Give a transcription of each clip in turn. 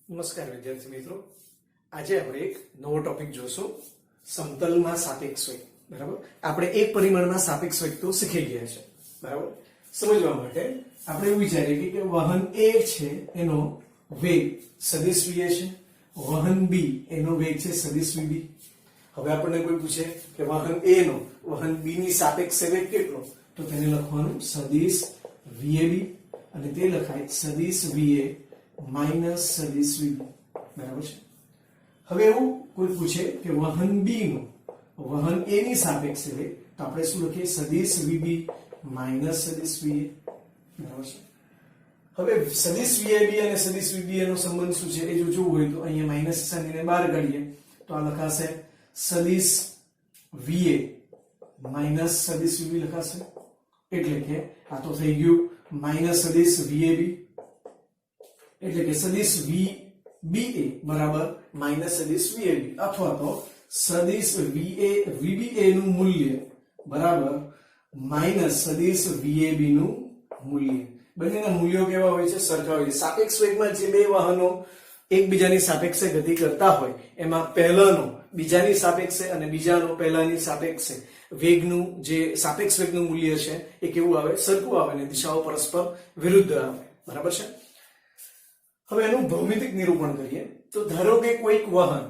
નમસ્કાર વિદ્યાર્થી મિત્રો, આજે આપણે એક નવો ટોપિક જોશું, સમતલમાં સાપેક્ષ વેગ. બરાબર, આપણે એક પરિમાણમાં સાપેક્ષ વેગ તો શીખી ગયા છે. બરાબર, સમજવા માટે આપણે એવું વિચારીએ કે વાહન A છે એનો વેગ સદિશ va છે, વાહન B એનો વેગ છે સદિશ vb. હવે આપણને કોઈ પૂછે કે વાહન A નો વાહન B ની સાપેક્ષે વેગ કેટલો, તો તેને લખવાનું સદિશ vab અને તે લખાય સદિશ va માઈનસ સદિશ vb. બરાબર છે. હવે એવું કોઈ પૂછે કે વાહન B નો વાહન A ની સાપેક્ષે વેગ, તો આપણે શું લખીએ સદિશ vb માઈનસ સદિશ va. બરાબર છે. હવે સદિશ vab અને સદિશ vba નો સંબંધ શું છે એ જો જોવું હોય તો અહીંયા માઈનસ સાઇનને બહાર કાઢીએ તો આ લખાશે સદિશ va માઈનસ સદિશ vb લખાશે. એટલે કે આ તો થઈ ગયું માઈનસ સદિશ vab, એટલે કે સદિશ vba બરાબર માઈનસ સદિશ vab, અથવા તો સદિશ vba નું મૂલ્ય બરાબર માઈનસ સદિશ vab નું મૂલ્ય. બંનેના મૂલ્યો કેવા હોય છે? સરખા હોય છે. સાપેક્ષ વેગમાં જે બે વાહનો એકબીજાની સાપેક્ષે ગતિ કરતા હોય એમાં પહેલાનો બીજાની સાપેક્ષે અને બીજાનો પહેલાની સાપેક્ષે વેગનું જે સાપેક્ષ વેગનું મૂલ્ય છે એ કેવું આવે? સરખું આવે ને દિશાઓ પરસ્પર વિરુદ્ધ આવે. બરાબર છે. હવે એનું ભૌમિતિક નિરૂપણ કરીએ તો ધારો કે કોઈક વાહન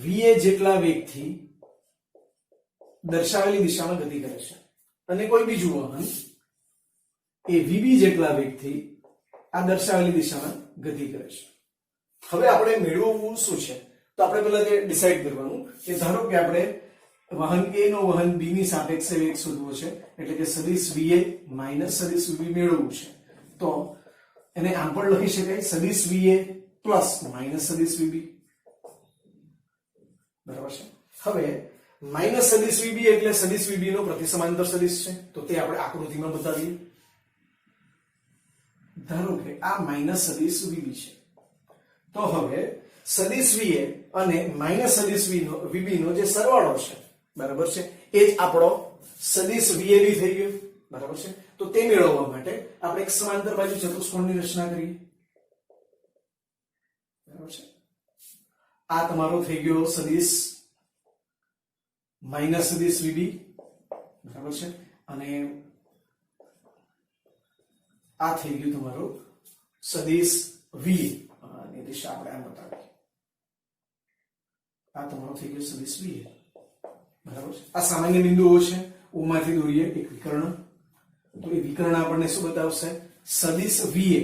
va જેટલા વેગથી દર્શાવેલી દિશામાં ગતિ કરે છે અને કોઈ બીજું વાહન એ vb જેટલા વેગથી આ દર્શાવેલી દિશામાં ગતિ કરે છે. હવે આપણે મેળવવું શું છે? તો આપણે પહેલા તે ડિસાઈડ કરવાનું કે ધારો કે આપણે વાહન a નો વાહન b ની સાપેક્ષે વેગ શોધવો છે, એટલે કે સદિશ va માઈનસ સદિશ vb મેળવવું છે. તો એને આમ પણ લખી શકાય સદિશ va પ્લસ માઈનસ સદિશ vb. બરાબર છે. હવે માઈનસ સદિશ vb એટલે સદિશ vb નો પ્રતિસમાંતર સદિશ છે, તો તે આપણે આકૃતિમાં બતાવીએ. ધારો કે આ માઈનસ સદિશ vb છે, તો હવે સદિશ va અને માઈનસ સદિશ vb નો જે સરવાળો છે બરાબર છે એ જ આપણો સદિશ vab થઈ ગયો. બરાબર છે. તો તે મેળવવા માટે આપણે એક સમાંતર બાજુ ચતુષ્કોણની રચના કરીએ. બરાબર છે. આ તમારો થઈ ગયો સદિશ માઈનસ સદિશ vb. બરાબર છે. અને આ થઈ ગયું તમારું સદિશ va ની દિશા આપણે આમ બતાવીએ. આ તમારો થઈ ગયો સદિશ va. બરાબર છે. આ સામાન્ય બિંદુઓ છે, O માંથી દોરીએ એક વિકર્ણ, તો એ વિકર્ણ આપણને શું બતાવશે? સદિશ va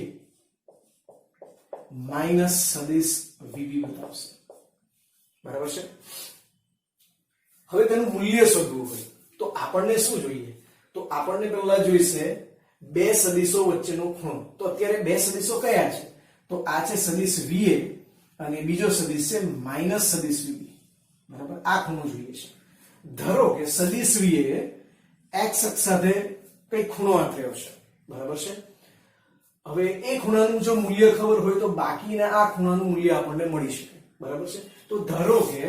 માઈનસ સદિશ vb બતાવશે. બરાબર છે. હવે તેનું મૂલ્ય શોધવું હોય તો આપણને શું જોઈએ? તો આપણને પહેલા જોઈશે બે સદિશો વચ્ચેનો ખૂણો. તો અત્યારે બે સદિશો કયા છે? તો આ છે સદિશ va અને બીજો સદિશ છે માઈનસ સદિશ vb. બરાબર, આ ખૂણો જોઈએ છે. ધારો કે સદિશ va x અક્ષ સાથે કઈ ખૂણો આંતર્યો છે. બરાબર છે. હવે એ ખૂણાનું જો મૂલ્ય ખબર હોય તો બાકીના આ ખૂણાનું મૂલ્ય આપણને મળી શકે. બરાબર છે. તો ધારો કે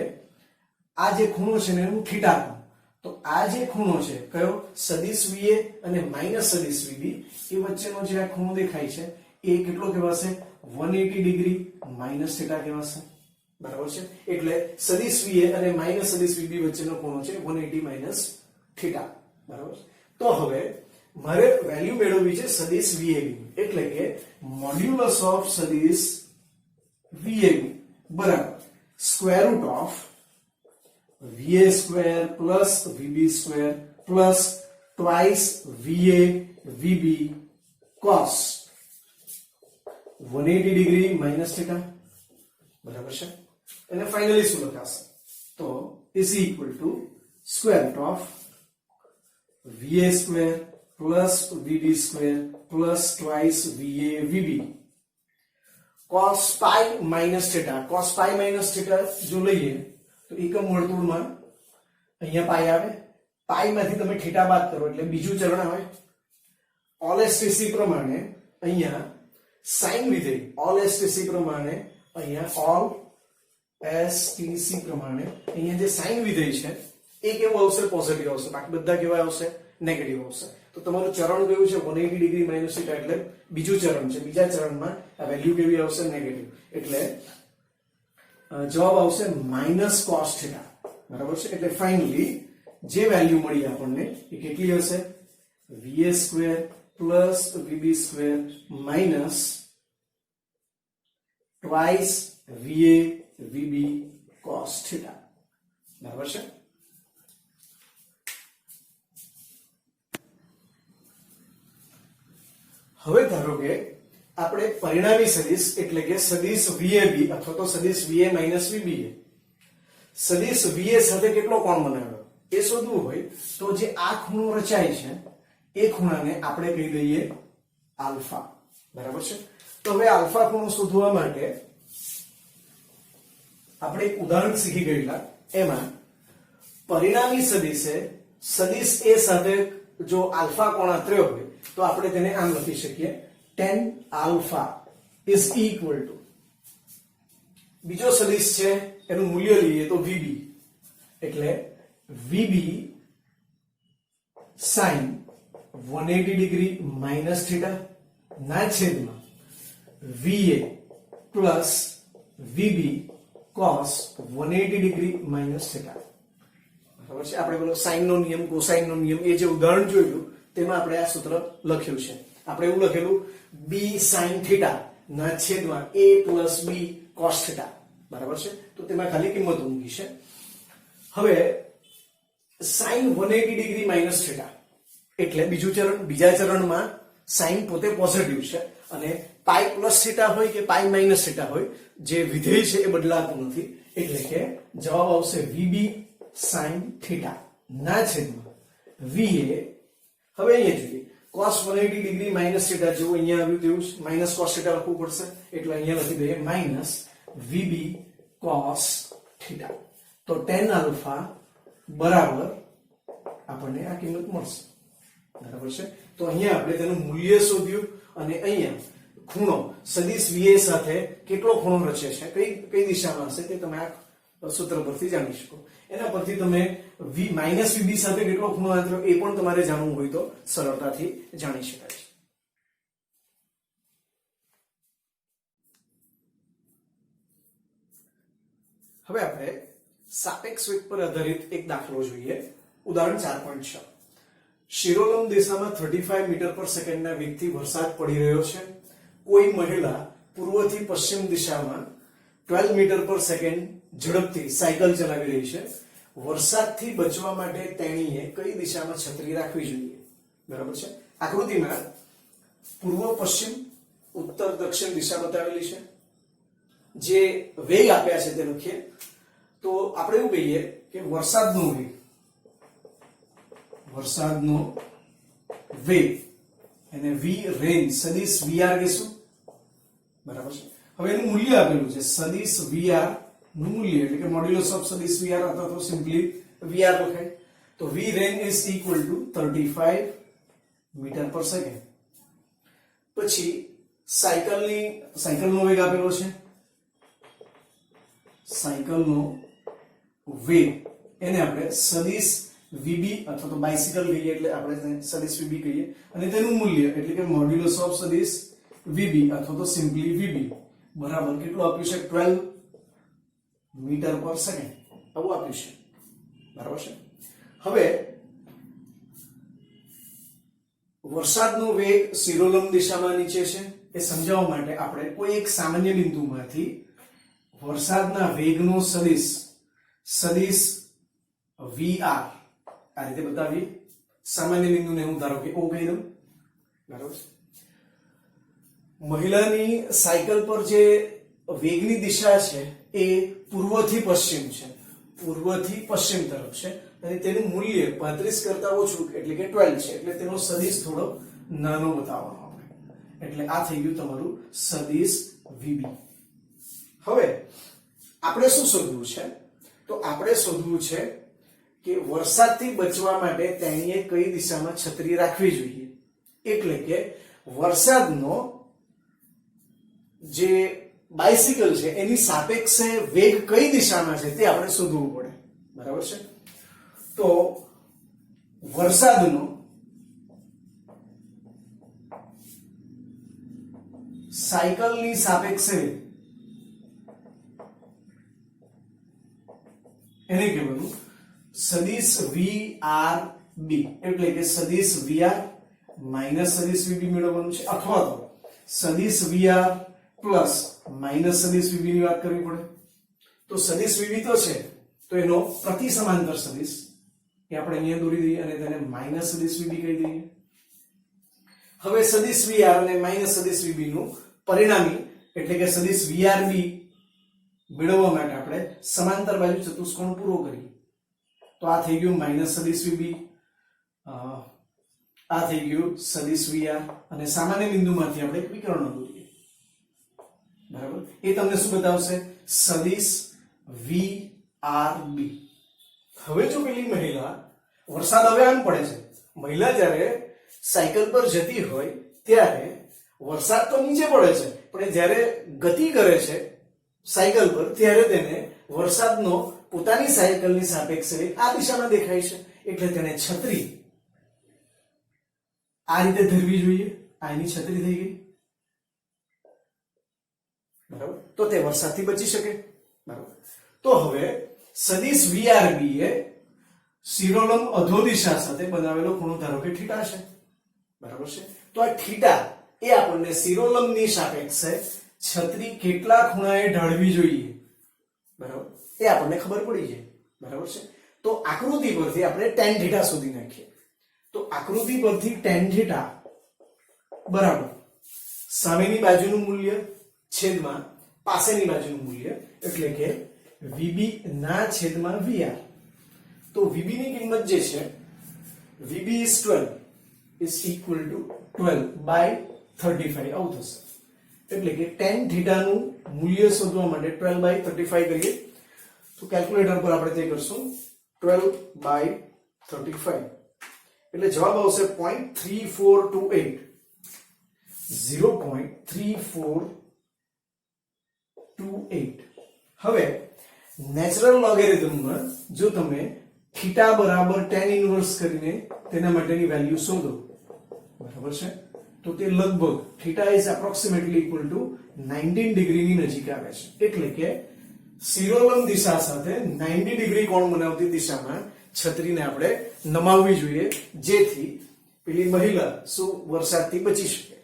આ જે ખૂણો છે ને એનું થીટા ખૂણો, તો આ જે ખૂણો છે કયો? સદિશ va અને માઈનસ સદિશ vb એ વચ્ચેનો જે આ ખૂણો દેખાય છે એ કેટલો કહેવાશે? 180 ડિગ્રી માઈનસ થીટા કહેવાશે. બરાબર છે. એટલે સદિશ va અને માઈનસ સદિશ vb વચ્ચેનો ખૂણો છે 180 માઈનસ થીટા. બરાબર. તો હવે મારે વેલ્યુ મેળવવી છે સદિશ vab, એટલે કે મોડ્યુલસ ઓફ સદિશ vab બરાબર square root of va square plus vb square plus twice va vb cos 180 degree minus theta. બરાબર છે. અને ફાઇનલી શું લખાશે? તો is equal two square root of va square plus vb square plus twice va vb cos pi minus theta. cos pi minus theta જો લઈએ તો એકમ વર્તુળમાં અહીંયા પાઈ આવે, પાઈ માંથી તમે થીટા બાદ કરો એટલે બીજું ચરણ આવે. ઓલ એસટીસી પ્રમાણે અહીંયા સાઇન વિધેય, ઓલ એસટીસી પ્રમાણે અહીંયા ઓલ એસટીસી પ્રમાણે અહીંયા જે સાઇન વિધેય છે એ કેવું આવશે? પોઝિટિવ આવશે. બાકી બધા કેવા આવશે? નેગેટિવ આવશે. તો તમારું ચરણ કયું છે 180 ડિગ્રી માઇનસ થીટા એટલે બીજું ચરણ છે. બીજા ચરણમાં આ વેલ્યુ કેવી આવશે? નેગેટિવ. એટલે જવાબ આવશે માઇનસ કોસ થીટા. બરાબર છે. એટલે ફાઇનલી જે વેલ્યુ મળી આપણને એ કેટલી હશે? va square plus vb square minus twice va vb cos theta. બરાબર છે. હવે ધારો કે આપણે પરિણામી સદિશ એટલે કે સદિશ VAB અથવા તો સદિશ VA માઇનસ VBA સદિશ VA સાથે કેટલો કોણ બનાવ્યો એ શોધવું હોય તો જે આ ખૂણો રચાય છે એ ખૂણાને આપણે કહી દઈએ આલ્ફા. બરાબર છે. તો હવે આલ્ફા ખૂણો શોધવા માટે આપણે એક ઉદાહરણ શીખી ગયેલા. એમાં પરિણામી સદિશે સદિશ A સાથે જો આલ્ફા કોણ આંતર્યો હોય તો આપણે તેને આમ લખી શકીએ tan alpha is equal to બીજો સદિશ છે એનું મૂલ્ય લઈએ તો VB એટલે VB sin 180 degree minus theta ના છેદમાં VA plus VB cos 180 degree minus theta. બરાબર છે. આપણે પેલો સાઇન નો નિયમ કોસાઇન નો નિયમ એ જે ઉદાહરણ જોયું તેમાં આપણે આ સૂત્ર લખ્યું છે. આપણે એવું લખેલું b sin થીટા ના છેદમાં a plus b cos theta. બરાબર છે. તો તેમાં ખાલી કિંમતો મૂકી છે. હવે sin 180 ડિગ્રી માઇનસ થીટા એટલે બીજું ચરણ. બીજા ચરણમાં sin પોતે પોઝિટિવ છે અને પાઈ પ્લસ થીટા હોય કે પાઈ માઇનસ થીટા હોય જે વિધેય છે એ બદલાતું નથી. એટલે કે જવાબ આવશે vb sin થીટા ના છેદમાં va. હવે અહીંયા જોઈએ cos 180 ડિગ્રી માઇનસ થીટા જેવું અહીંયા આવ્યું તેવું માઇનસ cos થીટા લખવું પડશે એટલે અહીંયા લખી દઈએ માઇનસ vb cos થીટા. તો tan આલ્ફા બરાબર આપણને આ કિંમત મળશે. બરાબર છે. તો અહીંયા આપણે તેનું મૂલ્ય શોધ્યું અને અહીંયા ખૂણો સદિશ va સાથે કેટલો ખૂણો રચે છે કઈ દિશામાં હશે તે તમે આ સૂત્ર પરથી જાણી શકો. એના પરથી તમે vb સાથે કેટલો ખૂણો આંતર્યો એ પણ તમારે જાણવું હોય તો સરળતાથી જાણી શકાય છે. હવે આપણે સાપેક્ષ વેગ પર આધારિત એક દાખલો જોઈએ. ઉદાહરણ 4.6. શિરોલંબ દિશામાં 35 મીટર પર સેકન્ડના વેગથી વરસાદ પડી રહ્યો છે. કોઈ મહિલા પૂર્વથી પશ્ચિમ દિશામાં 12 મીટર પર સેકન્ડ ઝડપથી સાયકલ ચલાવી રહી છે. વરસાદથી બચવા માટે તેણીએ કઈ દિશામાં છત્રી રાખવી જોઈએ? બરાબર છે. આકૃતિમાં પૂર્વ પશ્ચિમ ઉત્તર દક્ષિણ દિશા બતાવેલી છે. જે વેગ આપ્યા છે તે લખીએ તો આપણે એવું કહીએ કે વરસાદનો વેગ એને v રેન્જ સદિશ vr કહીશું. બરાબર છે. હવે એનું મૂલ્ય આપેલું છે સદિશ vr નું મૂલ્ય એટલે કે મોડ્યુલસ ઓફ સદિશ vr અથવા તો સિમ્પલી vr લખાય. તો v range is equal to 35 metre પર સેકન્ડ. પછી સાયકલનો વેગ આપેલો છે. સાયકલનો વેગ એને આપણે સદિશ vb અથવા તો બાઇસિકલ કહીએ એટલે આપણે સદિશ vb કહીએ અને તેનું મૂલ્ય એટલે કે મોડ્યુલસ ઓફ સદિશ vb અથવા તો સિમ્પલી vb બરાબર કેટલું આપ્યું છે 12 મીટર પર સેકન્ડ આવું આપ્યું છે. બરાબર છે. હવે વરસાદનો વેગ શિરોલંબ દિશામાં નીચે છે એ સમજાવવા માટે આપણે કોઈ એક સામાન્ય બિંદુમાંથી વરસાદના વેગનો સદિશ vr આ રીતે બતાવીએ. સામાન્ય બિંદુને હું ધારો કે o કહી દઉં. બરાબર. મહિલાની સાયકલ પર જે વેગની દિશા છે એ પૂર્વથી પશ્ચિમ છે. પૂર્વથી પશ્ચિમ તરફ છે અને તેનું મૂલ્ય 35 કરતા ઓછું એટલે કે 12 છે. એટલે તેનો સદિશ થોડો નાનો બતાવવાનો આપણે. એટલે આ થઈ ગયું તમારું સદિશ vb. હવે આપણે શું શોધવું છે? તો આપણે શોધવું છે કે વરસાદથી બચવા માટે તેણીએ કઈ દિશામાં છત્રી રાખવી જોઈએ. એટલે કે વરસાદનો જે બાઇસિકલ છે એની સાપેક્ષે વેગ કઈ દિશામાં છે તે આપણે શોધવું પડે. બરાબર છે. તો વરસાદનો સાયકલની સાપેક્ષે એને કહેવાનું સદિશ VRB, એટલે કે સદિશ VR માઇનસ સદિશ VB મેળવવાનું છે, અથવા તો સદિશ VR પ્લસ માઇનસ સદિશ VB ની વાત કરવી પડે. તો સદિશ VB તો છે, તો એનો પ્રતિ સમાંતર સદિશ એ આપણે અહીંયા દોરી દઈએ અને તેને માઇનસ સદિશ VB કહી દઈએ. હવે સદિશ VR અને માઇનસ સદિશ VB નું પરિણામી એટલે કે સદિશ VRB મેળવવા માટે આપણે સમાંતર બાજુ ચતુષ્કોણ પૂરો કરીએ. તો આ થઈ ગયું માઇનસ સદિશ VB, આ થઈ ગયું સદિશ VR અને સામાન્ય બિંદુમાંથી આપણે એક વિકર્ણ દોરીએ. બરાબર, એ તમને શું બતાવશે? સદિશ VRB. હવે જો પેલી મહિલા, વરસાદ હવે આમ પડે છે, મહિલા જ્યારે સાયકલ પર જતી હોય ત્યારે વરસાદ તો નીચે પડે છે, પણ જ્યારે ગતિ કરે છે સાયકલ પર ત્યારે તેને વરસાદનો પોતાની સાયકલની સાપેક્ષે આ દિશામાં દેખાય છે, એટલે તેને છત્રી આ રીતે ધરવી જોઈએ. આ એની છત્રી થઈ ગઈ. બરાબર, તો તે વરસાદથી બચી શકે. બરાબર, તો હવે સદિશ VRB એ શિરોલંબ અધોદિશા સાથે બનાવેલો ખૂણો ધારો કે થીટા છે. બરાબર છે, તો આ થીટા એ આપણને શિરોલંબની સાપેક્ષે છત્રી કેટલા ખૂણાએ ઢાળવી જોઈએ, બરાબર, એ આપણને ખબર પડી જાય. બરાબર છે, તો આકૃતિ પરથી આપણે tan થીટા શોધી નાખીએ. તો આકૃતિ પરથી tan થીટા બરાબર સામેની બાજુનું મૂલ્ય છેદમાં પાસેની બાજુનું મૂલ્ય, એટલે કે VB ના છેદમાં VR. તો VB ની કિંમત જે છે, VB is 12 is equal to 12/35 આવું થશે. એટલે કે tan થીટા નું મૂલ્ય શોધવા માટે 12/35 કરીએ તો કેલ્ક્યુલેટર પર આપણે તે કરશું 12/35 એટલે જવાબ આવશે 0.3428. 0.3428. હવે નેચરલ લોગેરિધમમાં જો તમે થીટા બરાબર tan ઇન્વર્સ કરીને તેના માટેની વેલ્યુ શોધો, બરાબર છે, તો તે લગભગ theta is approximately equal to 19 ડિગ્રીની નજીક આવે છે. એટલે કે શિરોલંબ દિશા સાથે 90 ડિગ્રી કોણ બનાવતી દિશામાં છત્રીને આપણે નમાવવી જોઈએ, જેથી પેલી મહિલા શું વરસાદથી બચી શકે.